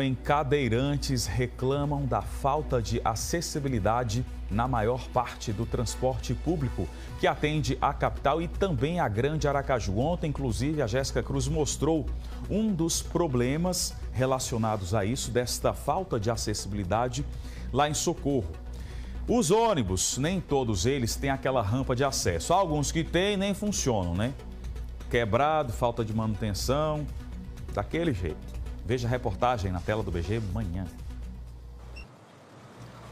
Em cadeirantes reclamam da falta de acessibilidade na maior parte do transporte público que atende a capital e também a Grande Aracaju. Ontem, inclusive, a Jéssica Cruz mostrou um dos problemas relacionados a isso, desta falta de acessibilidade lá em Socorro. Os ônibus, nem todos eles têm aquela rampa de acesso. Há alguns que têm nem funcionam, né? Quebrado, falta de manutenção, daquele jeito. Veja a reportagem na tela do BG Manhã.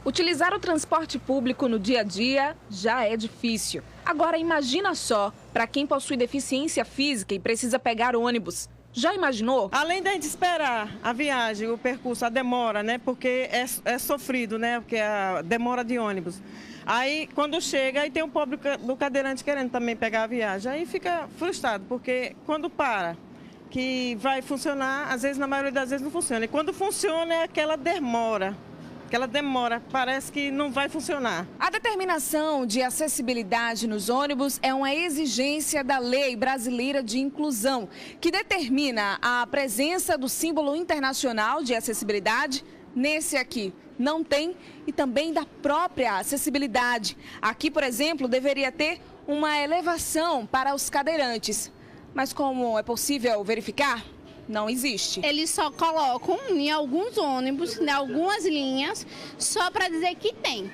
Utilizar o transporte público no dia a dia já é difícil. Agora imagina só, para quem possui deficiência física e precisa pegar ônibus. Já imaginou? Além da gente esperar a viagem, o percurso, a demora, né? Porque é sofrido, né? Porque a demora de ônibus. Aí, quando chega, aí tem o pobre do cadeirante querendo também pegar a viagem. Aí fica frustrado, porque quando para, que vai funcionar, às vezes, na maioria das vezes, não funciona. E quando funciona, é aquela demora. Parece que não vai funcionar. A determinação de acessibilidade nos ônibus é uma exigência da Lei Brasileira de Inclusão, que determina a presença do símbolo internacional de acessibilidade. Nesse aqui não tem, e também da própria acessibilidade. Aqui, por exemplo, deveria ter uma elevação para os cadeirantes. Mas como é possível verificar? Não existe. Eles só colocam em alguns ônibus, em algumas linhas, só para dizer que tem.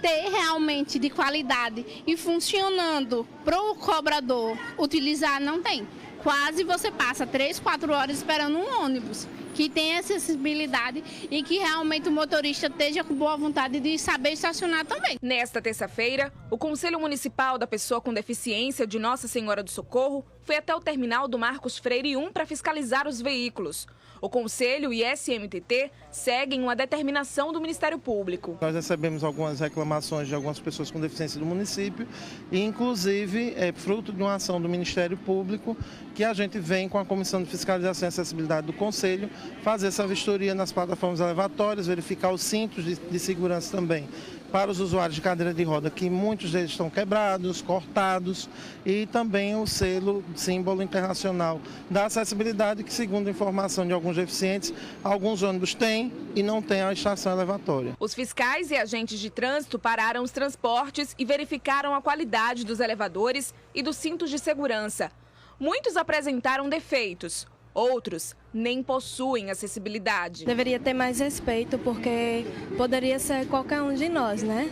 Ter realmente de qualidade e funcionando para o cobrador utilizar, não tem. Quase você passa 3, 4 horas esperando um ônibus que tem acessibilidade e que realmente o motorista esteja com boa vontade de saber estacionar também. Nesta terça-feira, o Conselho Municipal da Pessoa com Deficiência de Nossa Senhora do Socorro foi até o terminal do Marcos Freire 1 para fiscalizar os veículos. O Conselho e SMTT seguem uma determinação do Ministério Público. Nós recebemos algumas reclamações de algumas pessoas com deficiência do município e, inclusive, é fruto de uma ação do Ministério Público que a gente vem com a Comissão de Fiscalização e Acessibilidade do Conselho fazer essa vistoria nas plataformas elevatórias, verificar os cintos de segurança também para os usuários de cadeira de roda, que muitos deles estão quebrados, cortados, e também o selo, símbolo internacional da acessibilidade, que, segundo a informação de alguns deficientes, alguns ônibus têm e não têm a estação elevatória. Os fiscais e agentes de trânsito pararam os transportes e verificaram a qualidade dos elevadores e dos cintos de segurança. Muitos apresentaram defeitos. Outros nem possuem acessibilidade. Deveria ter mais respeito, porque poderia ser qualquer um de nós, né?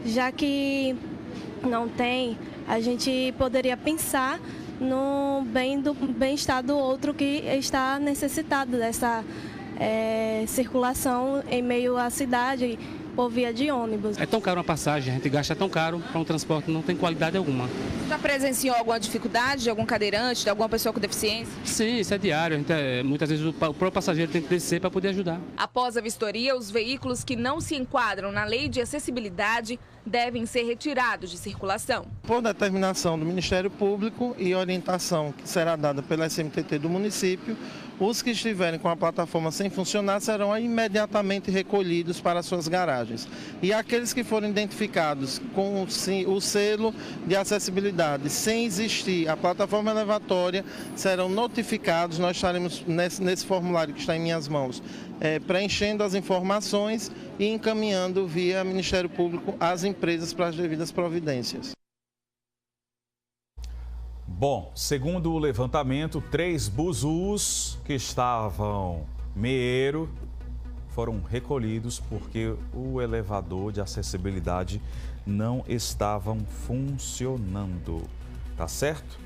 Já que não tem, a gente poderia pensar no bem-estar do outro que está necessitado dessa circulação em meio à cidade por via de ônibus. É tão caro uma passagem, a gente gasta tão caro para um transporte, não tem qualidade alguma. Já presenciou alguma dificuldade de algum cadeirante, de alguma pessoa com deficiência? Sim, isso é diário. Muitas vezes o próprio passageiro tem que descer para poder ajudar. Após a vistoria, os veículos que não se enquadram na lei de acessibilidade devem ser retirados de circulação. Por determinação do Ministério Público e orientação que será dada pela SMTT do município, os que estiverem com a plataforma sem funcionar serão imediatamente recolhidos para suas garagens. E aqueles que forem identificados com o selo de acessibilidade sem existir a plataforma elevatória serão notificados. Nós estaremos nesse formulário que está em minhas mãos, preenchendo as informações e encaminhando via Ministério Público às empresas para as devidas providências. Bom, segundo o levantamento, 3 buzus que estavam meeiro foram recolhidos porque o elevador de acessibilidade não estava funcionando. Tá certo?